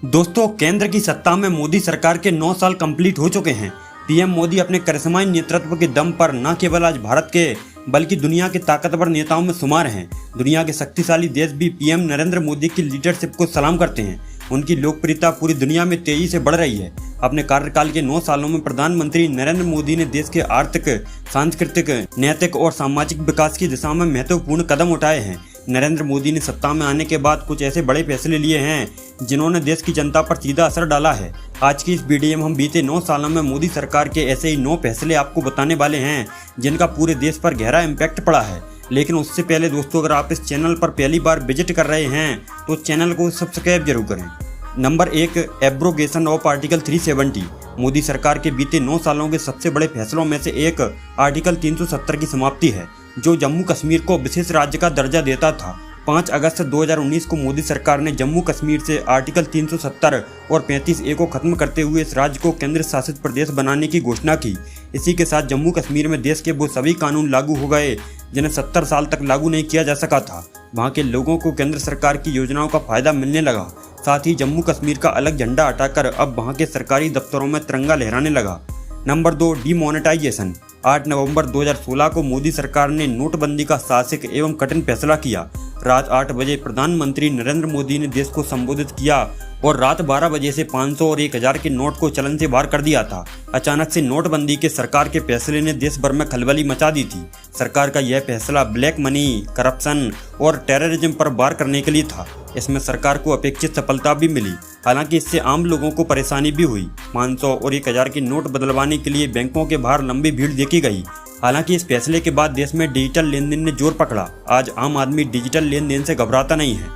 दोस्तों, केंद्र की सत्ता में मोदी सरकार के 9 साल कंप्लीट हो चुके हैं। पीएम मोदी अपने करिश्माई नेतृत्व के दम पर न केवल आज भारत के बल्कि दुनिया के ताकतवर नेताओं में शुमार हैं। दुनिया के शक्तिशाली देश भी पीएम नरेंद्र मोदी की लीडरशिप को सलाम करते हैं। उनकी लोकप्रियता पूरी दुनिया में तेजी से बढ़ रही है। अपने कार्यकाल के 9 सालों में प्रधानमंत्री नरेंद्र मोदी ने देश के आर्थिक, सांस्कृतिक, नैतिक और सामाजिक विकास की दिशा में महत्वपूर्ण कदम उठाए हैं। नरेंद्र मोदी ने सत्ता में आने के बाद कुछ ऐसे बड़े फैसले लिए हैं जिन्होंने देश की जनता पर सीधा असर डाला है। आज की इस वीडियो में हम बीते 9 सालों में मोदी सरकार के ऐसे ही 9 फैसले आपको बताने वाले हैं जिनका पूरे देश पर गहरा इम्पैक्ट पड़ा है। लेकिन उससे पहले दोस्तों, अगर आप इस चैनल पर पहली बार विजिट कर रहे हैं तो चैनल को सब्सक्राइब जरूर करें। Number 1, abrogation of article 370। Modi सरकार के बीते 9 सालों के सबसे बड़े फैसलों में से एक आर्टिकल 370 की समाप्ति है, जो जम्मू कश्मीर को विशेष राज्य का दर्जा देता था। 5 अगस्त 2019 को मोदी सरकार ने जम्मू कश्मीर से आर्टिकल 370 और 35A को खत्म करते हुए इस राज्य को केंद्र शासित प्रदेश बनाने की घोषणा की। इसी के साथ जम्मू कश्मीर में देश के वो सभी कानून लागू हो गए जिन्हें 70 साल तक लागू नहीं किया जा सका था। वहाँ के लोगों को केंद्र सरकार की योजनाओं का फायदा मिलने लगा। साथ ही जम्मू कश्मीर का अलग झंडा हटाकर अब वहाँ के सरकारी दफ्तरों में तिरंगा लहराने लगा। Number 2, demonetisation. 8 नवंबर 2016 को मोदी सरकार ने नोटबंदी का साहसिक एवं कठिन फैसला किया। रात 8 बजे प्रधानमंत्री नरेंद्र मोदी ने देश को संबोधित किया और रात 12 बजे से 500 और 1000 के नोट को चलन से बाहर कर दिया था। अचानक से नोटबंदी के सरकार के फैसले ने देश भर में खलबली मचा दी थी। सरकार का यह फैसला ब्लैक मनी, करप्शन और टेररिज्म पर वार करने के लिए था। इसमें सरकार को अपेक्षित सफलता भी मिली, हालांकि इससे आम लोगों को परेशानी भी हुई। 500 और 1000 के नोट बदलवाने के लिए बैंकों के बाहर लंबी भीड़ देखी गई। हालांकि इस फैसले के बाद देश में डिजिटल लेन देन ने जोर पकड़ा। आज आम आदमी डिजिटल लेन देन से घबराता नहीं है।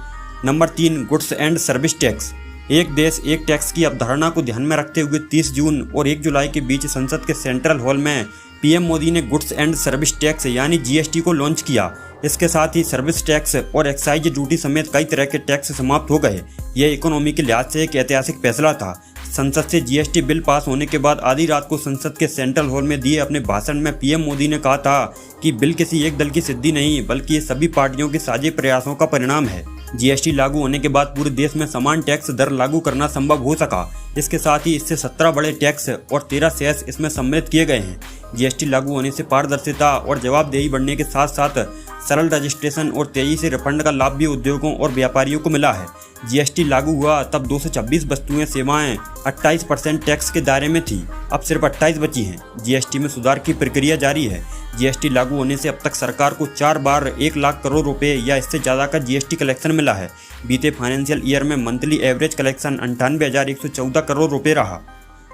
Number 3, goods and service tax. एक देश एक टैक्स की अवधारणा को ध्यान में रखते हुए 30 जून और 1 जुलाई के बीच संसद के सेंट्रल हॉल में पीएम मोदी ने गुड्स एंड सर्विस टैक्स यानी जीएसटी को लॉन्च किया। इसके साथ ही सर्विस टैक्स और एक्साइज ड्यूटी समेत कई तरह के टैक्स समाप्त हो गए। यह इकोनॉमी के लिहाज से एक ऐतिहासिक फैसला था। संसद से जीएसटी बिल पास होने के बाद आधी रात को संसद के सेंट्रल हॉल में दिए अपने भाषण में पीएम मोदी ने कहा था कि बिल किसी एक दल की सिद्धि नहीं बल्कि ये सभी पार्टियों के साझे प्रयासों का परिणाम है। जीएसटी लागू होने के बाद पूरे देश में समान टैक्स दर लागू करना संभव हो सका। इसके साथ ही इससे 17 बड़े टैक्स और 13 सेस इसमें सम्मिलित किए गए हैं। जीएसटी लागू होने से पारदर्शिता और जवाबदेही बढ़ने के साथ साथ सरल रजिस्ट्रेशन और तेजी से रिफंड का लाभ भी उद्योगों और व्यापारियों को मिला है। जीएसटी लागू हुआ तब 226 वस्तुएं सेवाएं 28% टैक्स के दायरे में थी, अब सिर्फ 28 बची हैं। जीएसटी में सुधार की प्रक्रिया जारी है। जीएसटी लागू होने से अब तक सरकार को 4 बार 1 लाख करोड़ रुपए या इससे ज़्यादा का जीएसटी कलेक्शन मिला है। बीते फाइनेंशियल ईयर में मंथली एवरेज कलेक्शन 98,114 करोड़ रुपए रहा।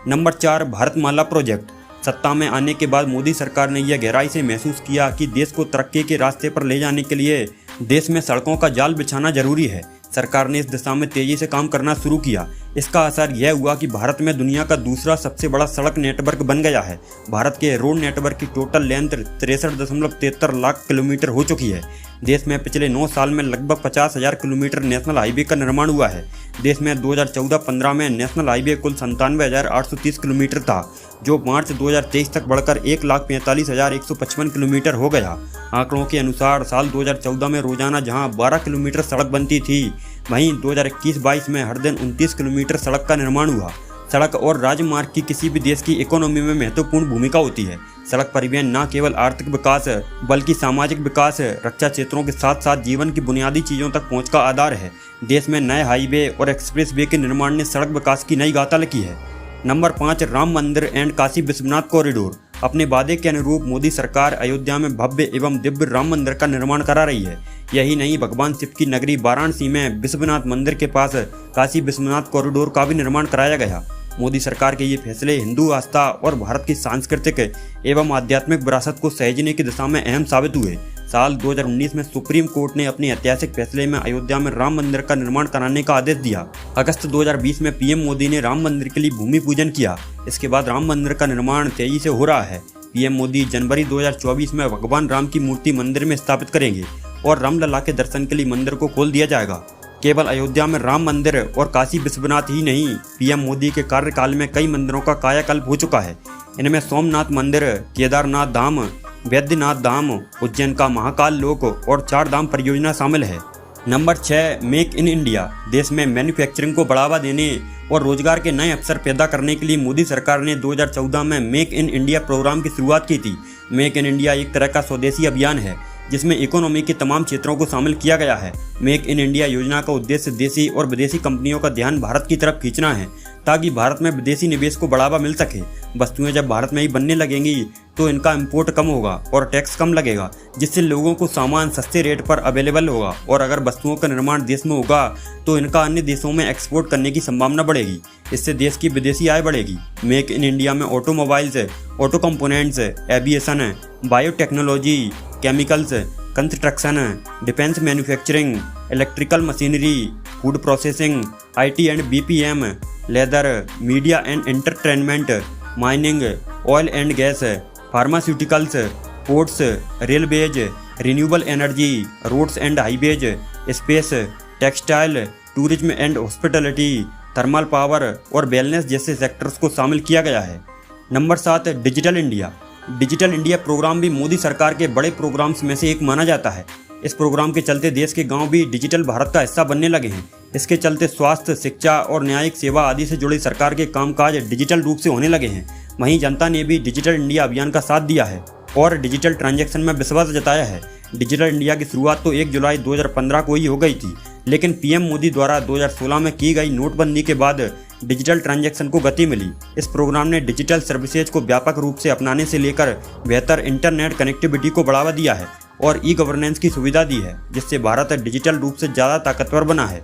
Number 4, Bharatmala project. सत्ता में आने के बाद मोदी सरकार ने यह गहराई से महसूस किया कि देश को तरक्की के रास्ते पर ले जाने के लिए देश में सड़कों का जाल बिछाना जरूरी है। सरकार ने इस दिशा में तेजी से काम करना शुरू किया। इसका असर यह हुआ कि भारत में दुनिया का दूसरा सबसे बड़ा सड़क नेटवर्क बन गया है। भारत के रोड नेटवर्क की टोटल लेंथ 63.73 लाख किलोमीटर हो चुकी है। देश में पिछले 9 साल में लगभग 50,000 किलोमीटर नेशनल हाईवे का निर्माण हुआ है। देश में 2014-15 में नेशनल हाईवे कुल 97,830 किलोमीटर था, जो मार्च 2023 तक बढ़कर 1,45,155 किलोमीटर हो गया। आंकड़ों के अनुसार साल 2014 में रोजाना जहां 12 किलोमीटर सड़क बनती थी, वहीं 2021-22 में हर दिन 29 किलोमीटर सड़क का निर्माण हुआ। सड़क और राजमार्ग की किसी भी देश की इकोनॉमी में महत्वपूर्ण भूमिका होती है। सड़क परिवहन न केवल आर्थिक विकास बल्कि सामाजिक विकास, रक्षा क्षेत्रों के साथ साथ जीवन की बुनियादी चीज़ों तक पहुंच का आधार है। देश में नए हाईवे और एक्सप्रेस वे के निर्माण ने सड़क विकास की नई गाथा लिखी है। नंबर 5, राम मंदिर एंड काशी विश्वनाथ कॉरिडोर। अपने वादे के अनुरूप मोदी सरकार अयोध्या में भव्य एवं दिव्य राम मंदिर का निर्माण करा रही है। यही नहीं, भगवान शिव की नगरी वाराणसी में विश्वनाथ मंदिर के पास काशी विश्वनाथ कॉरिडोर का भी निर्माण कराया गया। मोदी सरकार के ये फैसले हिंदू आस्था और भारत की सांस्कृतिक एवं आध्यात्मिक विरासत को सहेजने की दिशा में अहम साबित हुए। साल 2019 में सुप्रीम कोर्ट ने अपने ऐतिहासिक फैसले में अयोध्या में राम मंदिर का निर्माण कराने का आदेश दिया। अगस्त 2020 में पीएम मोदी ने राम मंदिर के लिए भूमि पूजन किया। इसके बाद राम मंदिर का निर्माण तेजी से हो रहा है। पीएम मोदी जनवरी 2024 में भगवान राम की मूर्ति मंदिर में स्थापित करेंगे और रामलला के दर्शन के लिए मंदिर को खोल दिया जाएगा। केवल अयोध्या में राम मंदिर और काशी विश्वनाथ ही नहीं, पीएम मोदी के कार्यकाल में कई मंदिरों का कायाकल्प हो चुका है। इनमें सोमनाथ मंदिर, केदारनाथ धाम, वैद्यनाथ धाम, उज्जैन का महाकाल लोक और 4 धाम परियोजना शामिल है। Number 6, make in India. देश में मैन्युफैक्चरिंग को बढ़ावा देने और रोजगार के नए अवसर पैदा करने के लिए मोदी सरकार ने 2014 में मेक इन इंडिया प्रोग्राम की शुरुआत की थी। मेक इन इंडिया एक तरह का स्वदेशी अभियान है जिसमें इकोनॉमी के तमाम क्षेत्रों को शामिल किया गया है। मेक इन इंडिया योजना का उद्देश्य देसी और विदेशी कंपनियों का ध्यान भारत की तरफ खींचना है ताकि भारत में विदेशी निवेश को बढ़ावा मिल सके। वस्तुएं जब भारत में ही बनने लगेंगी तो इनका इंपोर्ट कम होगा और टैक्स कम लगेगा, जिससे लोगों को सामान सस्ते रेट पर अवेलेबल होगा। और अगर वस्तुओं का निर्माण देश में होगा तो इनका अन्य देशों में एक्सपोर्ट करने की संभावना बढ़ेगी। इससे देश की विदेशी आय बढ़ेगी। मेक इन इंडिया में automobiles, auto components, aviation, biotechnology, chemicals, construction, defence manufacturing, electrical machinery, food processing, IT and BPM, leather, media and entertainment, mining, oil and gas, pharmaceuticals, ports, railways, renewable energy, roads and highways, space, textile, tourism and hospitality, thermal power और wellness जैसे sectors को शामिल किया गया है। Number 7, digital India. Digital India programme भी मोदी सरकार के बड़े प्रोग्राम्स में से एक माना जाता है। इस प्रोग्राम के चलते देश के गांव भी डिजिटल भारत का हिस्सा बनने लगे हैं। इसके चलते स्वास्थ्य, शिक्षा और न्यायिक सेवा आदि से जुड़े सरकार के कामकाज डिजिटल रूप से होने लगे हैं। वहीं जनता ने भी डिजिटल इंडिया अभियान का साथ दिया है और डिजिटल ट्रांजैक्शन में विश्वास जताया है। डिजिटल इंडिया की शुरुआत तो 1 जुलाई 2015 को ही हो गई थी, लेकिन PM मोदी द्वारा 2016 में की गई नोटबंदी के बाद डिजिटल ट्रांजैक्शन को गति मिली। इस प्रोग्राम ने डिजिटल सर्विसेज को व्यापक रूप से अपनाने से लेकर बेहतर इंटरनेट कनेक्टिविटी को बढ़ावा दिया है और ई-गवर्नेंस की सुविधा दी है, जिससे भारत डिजिटल रूप से ज़्यादा ताकतवर बना है।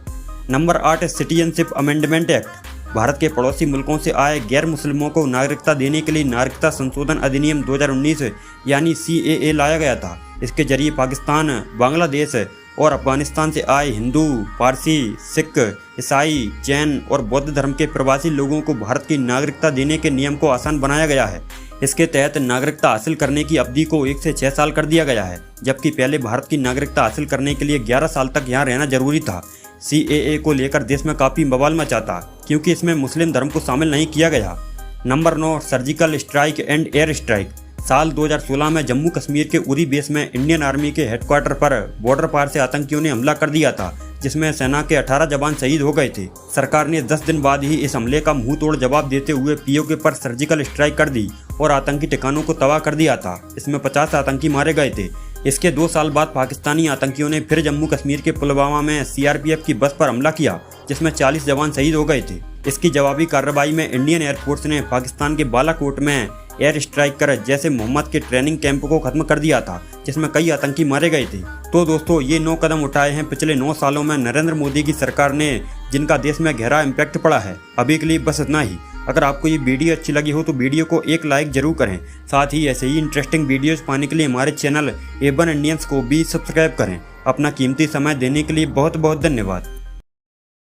Number 8, citizenship amendment act. Bharat के पड़ोसी मुल्कों से आए गैर मुस्लिमों को नागरिकता देने के लिए नागरिकता संशोधन अधिनियम 2019 यानी CAA लाया गया था। इसके जरिए पाकिस्तान, बांग्लादेश और अफगानिस्तान से आए हिंदू, पारसी, सिख, ईसाई, जैन और बौद्ध धर्म के प्रवासी लोगों को भारत की नागरिकता देने के नियम को आसान बनाया गया है। इसके तहत नागरिकता हासिल करने की अवधि को 1 से 6 साल कर दिया गया है, जबकि पहले भारत की नागरिकता हासिल करने के लिए 11 साल तक यहाँ रहना जरूरी था। CAA को लेकर देश में काफ़ी बवाल मचा था क्योंकि इसमें मुस्लिम धर्म को शामिल नहीं किया गया। Number 9, surgical strike and air strike. साल 2016 में जम्मू कश्मीर के उरी बेस में इंडियन आर्मी के हेडक्वार्टर पर बॉर्डर पार से आतंकियों ने हमला कर दिया था, जिसमें सेना के 18 जवान शहीद हो गए थे। सरकार ने 10 दिन बाद ही इस हमले का मुंह तोड़ जवाब देते हुए POK पर सर्जिकल स्ट्राइक कर दी और आतंकी ठिकानों को तबाह कर दिया था। इसमें 50 आतंकी मारे गए थे। इसके 2 साल बाद पाकिस्तानी आतंकियों ने फिर जम्मू कश्मीर के पुलवामा में CRPF की बस पर हमला किया, जिसमें 40 जवान शहीद हो गए थे। इसकी जवाबी कार्रवाई में इंडियन एयरफोर्स ने पाकिस्तान के बालाकोट में एयर स्ट्राइक कर जैसे मोहम्मद के ट्रेनिंग कैंप को खत्म कर दिया था, जिसमें कई आतंकी मारे गए थे। तो दोस्तों, ये 9 कदम उठाए हैं पिछले 9 सालों में नरेंद्र मोदी की सरकार ने, जिनका देश में गहरा इम्पैक्ट पड़ा है। अभी के लिए बस इतना ही। अगर आपको ये वीडियो अच्छी लगी हो तो वीडियो को एक लाइक जरूर करें। साथ ही ऐसे ही इंटरेस्टिंग वीडियोस पाने के लिए हमारे चैनल A1 इंडियंस को भी सब्सक्राइब करें। अपना कीमती समय देने के लिए बहुत बहुत धन्यवाद।